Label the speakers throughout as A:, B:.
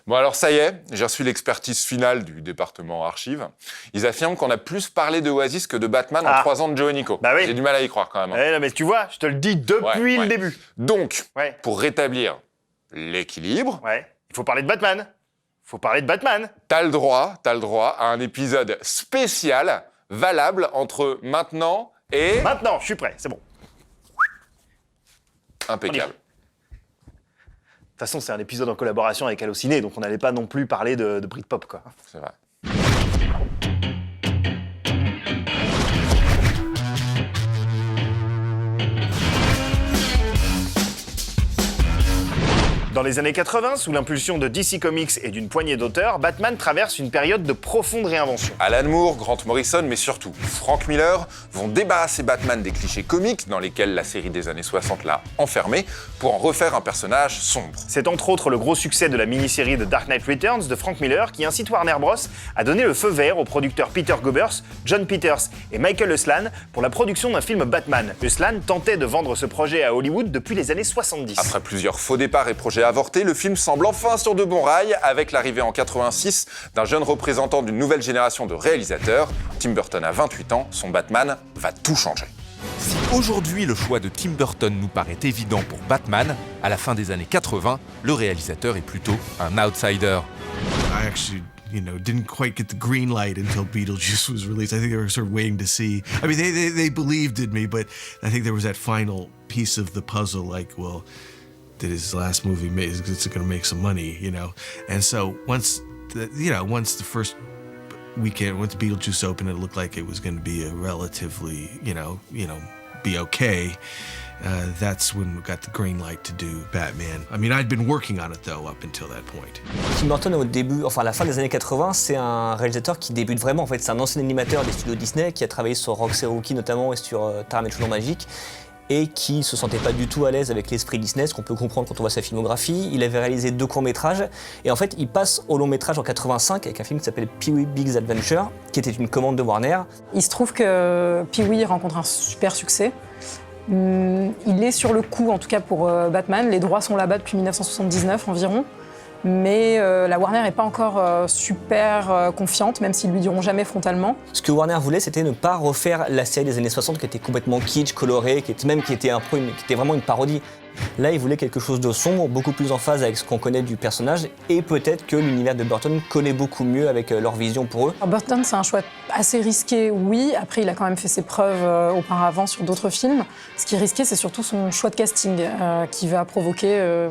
A: Bon alors ça y est, j'ai reçu l'expertise finale du département archives. Ils affirment qu'on a plus parlé de Oasis que de Batman en 3 ans de Joe et Nico.
B: Bah oui.
A: J'ai du mal à y croire quand même.
B: Ouais, non, mais tu vois, je te le dis depuis le début.
A: Donc, pour rétablir l'équilibre...
B: il faut parler de Batman.
A: T'as le droit à un épisode spécial, valable entre maintenant et...
B: Maintenant, je suis prêt, c'est bon.
A: Impeccable.
B: De toute façon, c'est un épisode en collaboration avec Allociné, donc on n'allait pas non plus parler de Britpop, quoi.
A: C'est vrai.
B: Dans les années 80, sous l'impulsion de DC Comics et d'une poignée d'auteurs, Batman traverse une période de profonde réinvention.
A: Alan Moore, Grant Morrison, mais surtout Frank Miller vont débarrasser Batman des clichés comiques dans lesquels la série des années 60 l'a enfermé pour en refaire un personnage sombre.
B: C'est entre autres le gros succès de la mini-série The Dark Knight Returns de Frank Miller qui incite Warner Bros. À donner le feu vert aux producteurs Peter Gubbers, John Peters et Michael Uslan pour la production d'un film Batman. Uslan tentait de vendre ce projet à Hollywood depuis les années 70.
A: Après plusieurs faux départs et projets avortés, le film semble enfin sur de bons rails avec l'arrivée en 86 d'un jeune représentant d'une nouvelle génération de réalisateurs. Tim Burton a 28 ans, son Batman va tout changer.
C: Si aujourd'hui le choix de Tim Burton nous paraît évident pour Batman, à la fin des années 80, le réalisateur est plutôt un outsider.
D: I actually, didn't quite get the green light until Beetlejuice was released. I think they were sort of waiting to see. I mean, they believed in me, but I think there was that final piece of the puzzle, like, well, did his last movie is it going to make some money, And so once the first weekend, once Beetlejuice opened, it looked like it was going to be a relatively, be okay. That's when we got the green light to do Batman. I mean, I'd been working on it though up until that point.
E: Tim Burton au début, à la fin des années 80, c'est un réalisateur qui débute vraiment. En fait, c'est un ancien animateur des studios Disney qui a travaillé sur Roxy Rookie notamment et sur Taram et le Chaudron Magique, et qui se sentait pas du tout à l'aise avec l'esprit Disney, ce qu'on peut comprendre quand on voit sa filmographie. Il avait réalisé 2 courts-métrages, et en fait, il passe au long-métrage en 85 avec un film qui s'appelle Pee-wee Big's Adventure, qui était une commande de Warner.
F: Il se trouve que Pee-wee rencontre un super succès. Il est sur le coup, en tout cas pour Batman. Les droits sont là-bas depuis 1979 environ. Mais la Warner n'est pas encore super confiante, même s'ils lui diront jamais frontalement.
E: Ce que Warner voulait, c'était ne pas refaire la série des années 60 qui était complètement kitsch, colorée, qui était vraiment une parodie. Là, ils voulaient quelque chose de sombre, beaucoup plus en phase avec ce qu'on connaît du personnage, et peut-être que l'univers de Burton collait beaucoup mieux avec leur vision pour eux.
F: Alors Burton, c'est un choix assez risqué, oui. Après, il a quand même fait ses preuves auparavant sur d'autres films. Ce qui est risqué, c'est surtout son choix de casting, qui va provoquer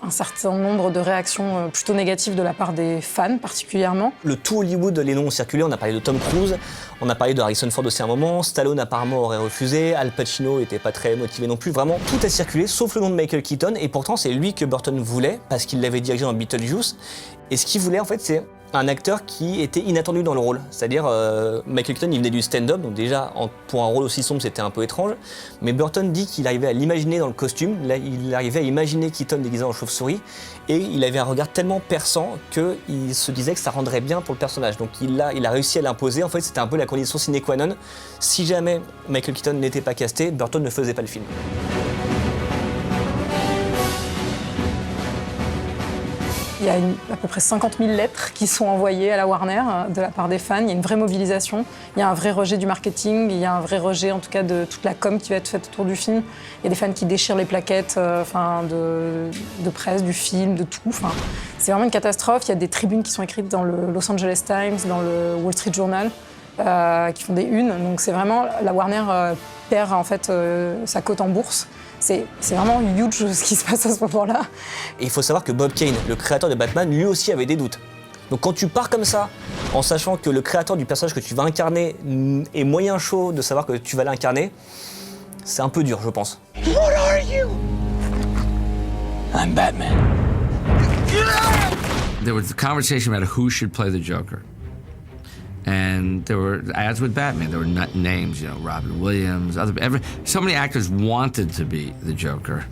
F: un certain nombre de réactions plutôt négatives de la part des fans particulièrement.
E: Le tout Hollywood, les noms ont circulé, on a parlé de Tom Cruise, on a parlé de Harrison Ford aussi à un moment, Stallone apparemment aurait refusé, Al Pacino était pas très motivé non plus, vraiment tout a circulé sauf le nom de Michael Keaton, et pourtant c'est lui que Burton voulait parce qu'il l'avait dirigé dans Beetlejuice, et ce qu'il voulait en fait c'est un acteur qui était inattendu dans le rôle. C'est-à-dire, Michael Keaton, il venait du stand-up, donc déjà, pour un rôle aussi sombre, c'était un peu étrange. Mais Burton dit qu'il arrivait à l'imaginer dans le costume, il arrivait à imaginer Keaton déguisé en chauve-souris, et il avait un regard tellement perçant qu'il se disait que ça rendrait bien pour le personnage. Donc il a réussi à l'imposer, en fait, c'était un peu la condition sine qua non. Si jamais Michael Keaton n'était pas casté, Burton ne faisait pas le film.
F: Il y a à peu près 50 000 lettres qui sont envoyées à la Warner de la part des fans. Il y a une vraie mobilisation, il y a un vrai rejet du marketing, il y a un vrai rejet en tout cas de toute la com qui va être faite autour du film. Il y a des fans qui déchirent les plaquettes de presse, du film, de tout. C'est vraiment une catastrophe. Il y a des tribunes qui sont écrites dans le Los Angeles Times, dans le Wall Street Journal, qui font des unes. Donc c'est vraiment, la Warner perd en fait sa cote en bourse. C'est vraiment huge ce qui se passe à ce moment-là.
E: Et il faut savoir que Bob Kane, le créateur de Batman, lui aussi avait des doutes. Donc quand tu pars comme ça, en sachant que le créateur du personnage que tu vas incarner est moyen chaud de savoir que tu vas l'incarner, c'est un peu dur, je pense.
G: What are you? I'm Batman.
H: There was a conversation about who should play the Joker. And there were, as with Batman, there were names, Robin Williams, so many actors wanted to be the Joker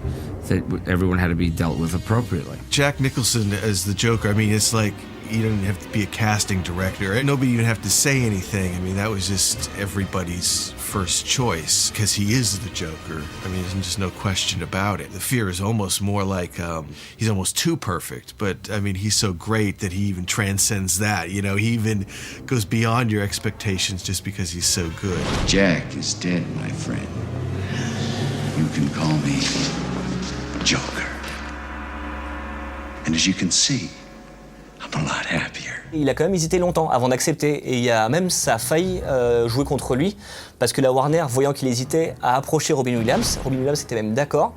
H: that everyone had to be dealt with appropriately.
D: Jack Nicholson as the Joker, I mean, it's like, You didn't have to be a casting director. Nobody even have to say anything. I mean, that was just everybody's first choice because he is the Joker. I mean, there's just no question about it. The fear is almost more like he's almost too perfect, but I mean, he's so great that he even transcends that. You know, he even goes beyond your expectations just because he's so good.
G: Jack is dead, my friend. You can call me Joker. And as you can see, I'm a lot happier.
E: Il a quand même hésité longtemps avant d'accepter et il y a même ça a failli jouer contre lui parce que la Warner, voyant qu'il hésitait, a approché Robin Williams. Robin Williams était même d'accord,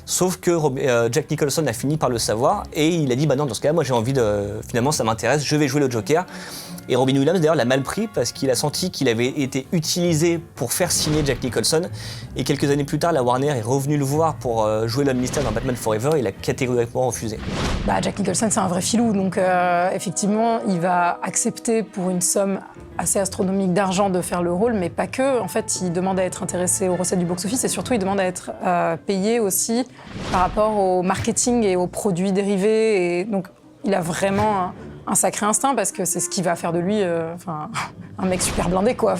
E: sauf que Jack Nicholson a fini par le savoir et il a dit bah non, dans ce cas-là, moi j'ai envie de, finalement ça m'intéresse, je vais jouer le Joker. Et Robin Williams d'ailleurs l'a mal pris parce qu'il a senti qu'il avait été utilisé pour faire signer Jack Nicholson et quelques années plus tard la Warner est revenue le voir pour jouer l'homme mystère dans Batman Forever et il a catégoriquement refusé.
F: Bah, Jack Nicholson c'est un vrai filou donc effectivement il va accepter pour une somme assez astronomique d'argent de faire le rôle mais pas que. En fait il demande à être intéressé aux recettes du box-office et surtout il demande à être payé aussi par rapport au marketing et aux produits dérivés et donc il a vraiment un sacré instinct parce que c'est ce qui va faire de lui un mec super blindé quoi.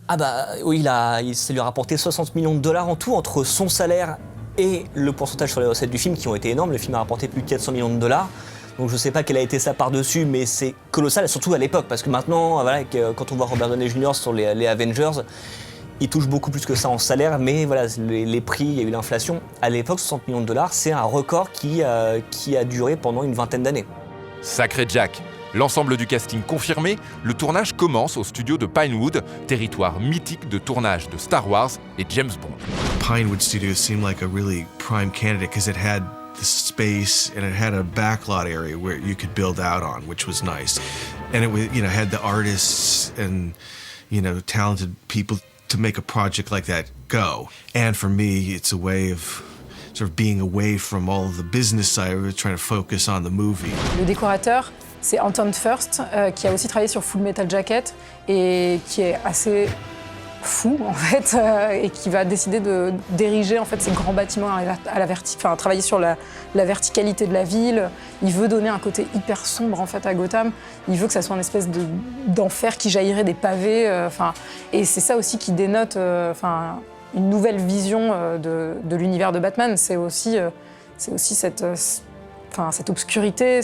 E: Ah bah oui, ça lui a rapporté 60 millions de dollars en tout entre son salaire et le pourcentage sur les recettes du film qui ont été énormes. Le film a rapporté plus de 400 millions de dollars. Donc je sais pas quelle a été sa part dessus, mais c'est colossal, surtout à l'époque, parce que maintenant, voilà, quand on voit Robert Downey Jr. sur les Avengers, il touche beaucoup plus que ça en salaire, mais voilà, les prix, il y a eu l'inflation. À l'époque, 60 millions de dollars, c'est un record qui a duré pendant une vingtaine d'années.
C: Sacré Jack. L'ensemble du casting confirmé, le tournage commence au studio de Pinewood, territoire mythique de tournage de Star Wars et James Bond.
D: Pinewood Studios seemed like a really prime candidate because it had the space and it had a backlot area where you could build out on, which was nice. And it was, had the artists and, talented people to make a project like that go. And for me, it's a way of sort of being away from all of the business side, trying to focus on the movie.
F: Le décorateur, c'est Anton Furst, qui a aussi travaillé sur Full Metal Jacket et qui est assez fou en fait, et qui va décider de d'ériger en fait ces grands bâtiments travailler sur la verticalité de la ville. Il veut donner un côté hyper sombre en fait à Gotham. Il veut que ça soit une espèce d'enfer qui jaillirait des pavés. Et c'est ça aussi qui dénote une nouvelle vision de l'univers de Batman. C'est aussi cette obscurité,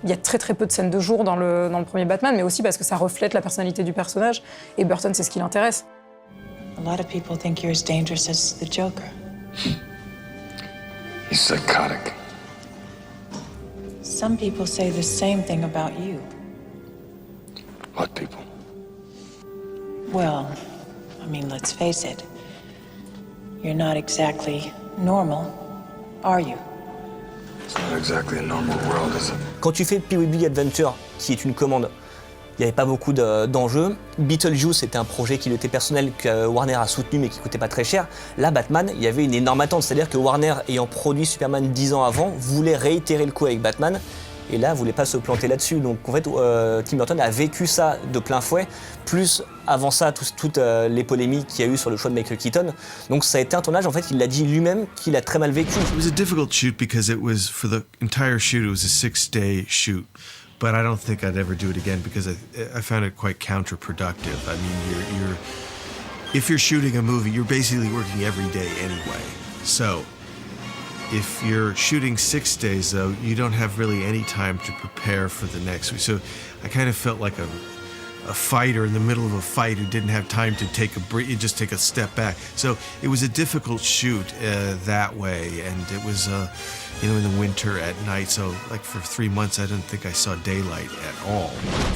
F: il y a très très peu de scènes de jour dans le premier Batman, mais aussi parce que ça reflète la personnalité du personnage. Et Burton, c'est ce qui l'intéresse.
I: A lot of people think you're as dangerous as the Joker.
G: He's psychotic.
I: Some people say the same thing about you.
G: What people?
I: Well, I mean, let's face it. You're not exactly normal, are you?
G: It's not exactly a normal world, is it?
E: Quand tu fais Pee-wee Big Adventure, qui est une commande, il n'y avait pas beaucoup d'enjeux. Beetlejuice, c'était un projet qui était personnel que Warner a soutenu mais qui coûtait pas très cher. Là, Batman, il y avait une énorme attente. C'est-à-dire que Warner, ayant produit Superman 10 ans avant, voulait réitérer le coup avec Batman. Et là, voulait pas se planter là-dessus. Donc en fait, Tim Burton a vécu ça de plein fouet. Plus avant ça, toutes les polémiques qu'il y a eu sur le choix de Michael Keaton. Donc ça a été un tournage, en fait, il l'a dit lui-même qu'il a très mal vécu.
D: It was a difficult shoot because it was, for the entire shoot, it was a 6-day shoot. But I don't think I'd ever do it again because I found it quite counterproductive. I mean, if you're shooting a movie, you're basically working every day anyway. So if you're shooting 6 days, though, you don't have really any time to prepare for the next week. So I kind of felt like a fighter in the middle of a fight who didn't have time to take a break, just take a step back. So it was a difficult shoot that way, and it was in the winter at night. So like for 3 months, I didn't think I saw daylight at all.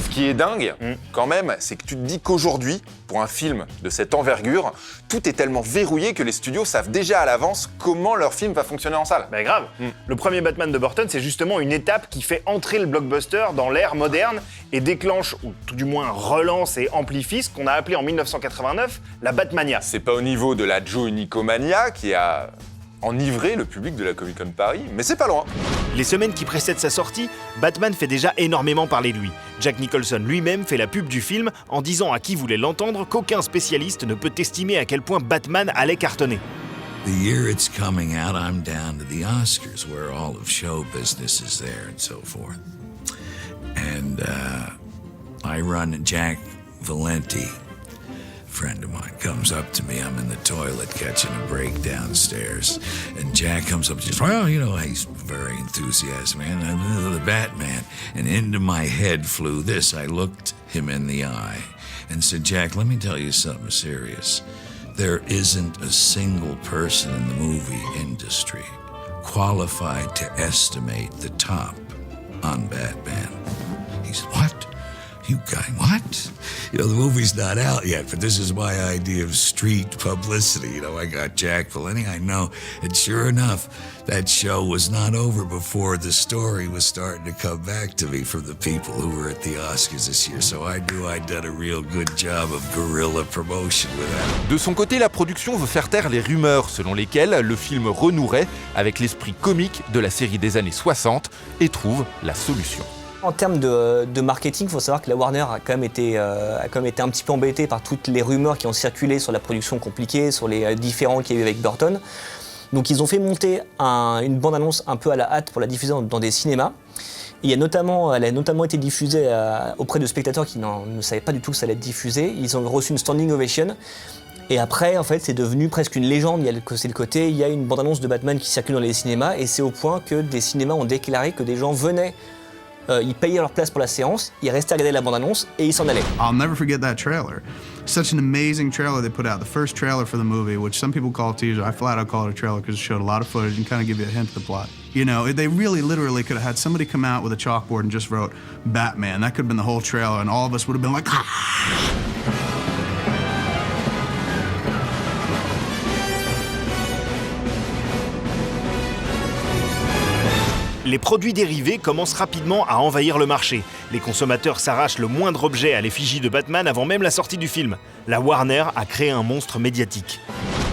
A: Ce qui est dingue, quand même, c'est que tu te dis qu'aujourd'hui, pour un film de cette envergure, tout est tellement verrouillé que les studios savent déjà à l'avance comment leur film va fonctionner en salle.
B: Bah grave. Le premier Batman de Burton, c'est justement une étape qui fait entrer le blockbuster dans l'ère moderne et déclenche, ou tout du moins relance et amplifie ce qu'on a appelé en 1989 la Batmania.
A: C'est pas au niveau de la Joe Unicomania qui a enivré le public de la Comic-Con Paris, mais c'est pas loin.
B: Les semaines qui précèdent sa sortie, Batman fait déjà énormément parler de lui. Jack Nicholson lui-même fait la pub du film en disant à qui voulait l'entendre qu'aucun spécialiste ne peut estimer à quel point Batman allait cartonner.
J: The year it's coming out, I'm down to the Oscars, where all of show business is there and so forth. and I run Jack Valenti. Friend of mine comes up to me. I'm in the toilet catching a break downstairs, and Jack comes up and says, well, you know, he's very enthusiastic, man, I'm the Batman. And into my head flew this. I looked him in the eye and said, Jack, let me tell you something serious. There isn't a single person in the movie industry qualified to estimate the top on Batman. He said, what? You guy, what? You know, the movie's not out yet, but this is my idea of street publicity. You know, I got Jack Valenti, I know. And sure enough, that show was not over before the story was starting to come back to me from the people who were at the Oscars this year. So I knew I'd done a real good job of guerrilla promotion with that.
C: De son côté, la production veut faire taire les rumeurs selon lesquelles le film renouerait avec l'esprit comique de la série des années 60 et trouve la solution.
E: En termes de marketing, il faut savoir que la Warner a quand même été un petit peu embêtée par toutes les rumeurs qui ont circulé sur la production compliquée, sur les différends qu'il y a eu avec Burton. Donc ils ont fait monter une bande-annonce un peu à la hâte pour la diffuser dans des cinémas. Elle a notamment été diffusée auprès de spectateurs qui ne savaient pas du tout que ça allait être diffusé. Ils ont reçu une standing ovation. Et après, en fait, c'est devenu presque une légende. Il y a une bande-annonce de Batman qui circule dans les cinémas, et c'est au point que des cinémas ont déclaré que des gens venaient. Ils payaient leur place pour la séance, ils restaient à regarder la bande-annonce et ils s'en allaient.
K: I'll never forget that trailer. Such an amazing trailer they put out. The first trailer for the movie, which some people call a teaser. I flat out call it a trailer because it showed a lot of footage and kind of give you a hint of the plot. You know, they really literally could have had somebody come out with a chalkboard and just wrote Batman. That could have been the whole trailer and all of us would have been like, ah!
B: Les produits dérivés commencent rapidement à envahir le marché. Les consommateurs s'arrachent le moindre objet à l'effigie de Batman avant même la sortie du film. La Warner a créé un monstre médiatique.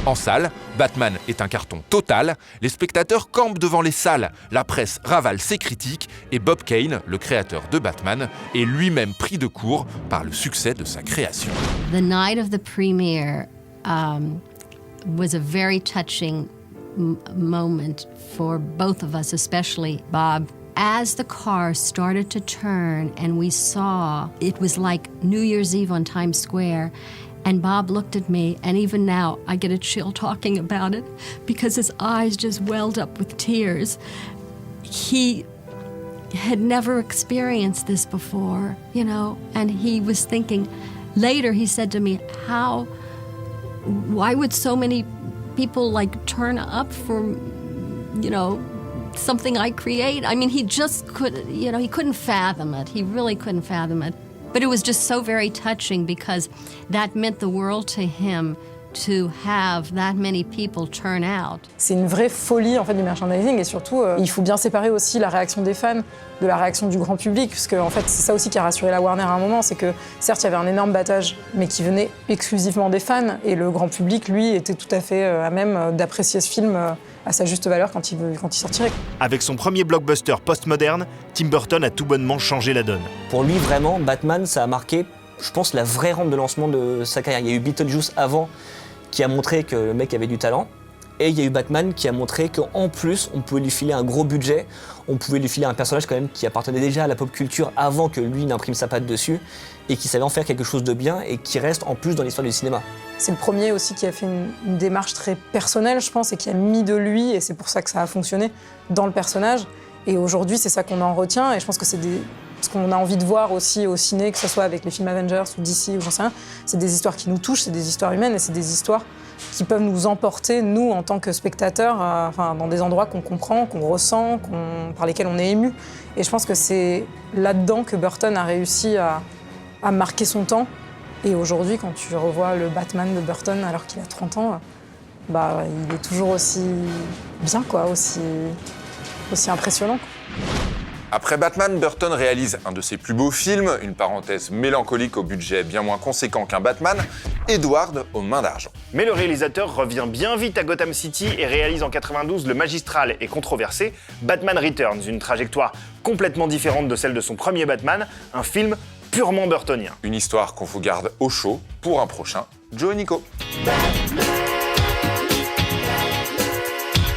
C: En salle, Batman est un carton total, les spectateurs campent devant les salles, la presse ravale ses critiques et Bob Kane, le créateur de Batman, est lui-même pris de court par le succès de sa création.
L: The night of the premiere was a very touching moment for both of us, especially Bob. As the car started to turn and we saw, it was like New Year's Eve on Times Square, and Bob looked at me, and even now I get a chill talking about it because his eyes just welled up with tears. He had never experienced this before, you know, and he was thinking, later he said to me, why would so many people like turn up for, you know, something I create? I mean, he just couldn't, you know, he couldn't fathom it. He really couldn't fathom it. But it was just so very touching because that meant the world to him to have that many people turn out.
F: C'est une vraie folie en fait du merchandising, et surtout il faut bien séparer aussi la réaction des fans de la réaction du grand public, parce que en fait c'est ça aussi qui a rassuré la Warner à un moment, c'est que certes il y avait un énorme battage mais qui venait exclusivement des fans, et le grand public lui était tout à fait à même d'apprécier ce film à sa juste valeur quand il sortirait.
B: Avec son premier blockbuster post-moderne, Tim Burton a tout bonnement changé la donne.
E: Pour lui vraiment, Batman ça a marqué, je pense, la vraie rampe de lancement de sa carrière. Il y a eu Beetlejuice avant, qui a montré que le mec avait du talent. Et il y a eu Batman qui a montré qu'en plus, on pouvait lui filer un gros budget, on pouvait lui filer un personnage quand même qui appartenait déjà à la pop culture avant que lui n'imprime sa patte dessus, et qui savait en faire quelque chose de bien et qui reste en plus dans l'histoire du cinéma.
F: C'est le premier aussi qui a fait une démarche très personnelle, je pense, et qui a mis de lui, et c'est pour ça que ça a fonctionné, dans le personnage. Et aujourd'hui, c'est ça qu'on en retient, et je pense que c'est ce qu'on a envie de voir aussi au ciné, que ce soit avec les films Avengers ou DC ou j'en sais rien. C'est des histoires qui nous touchent, c'est des histoires humaines, et c'est des histoires qui peuvent nous emporter, nous, en tant que spectateurs, dans des endroits qu'on comprend, qu'on ressent, par lesquels on est ému. Et je pense que c'est là-dedans que Burton a réussi à marquer son temps. Et aujourd'hui, quand tu revois le Batman de Burton alors qu'il a 30 ans, il est toujours aussi bien, quoi, aussi impressionnant.
A: Après Batman, Burton réalise un de ses plus beaux films, une parenthèse mélancolique au budget bien moins conséquent qu'un Batman, Edward aux mains d'argent.
B: Mais le réalisateur revient bien vite à Gotham City et réalise en 92 le magistral et controversé Batman Returns, une trajectoire complètement différente de celle de son premier Batman, un film purement burtonien.
A: Une histoire qu'on vous garde au chaud pour un prochain Joe et Nico.
L: Batman.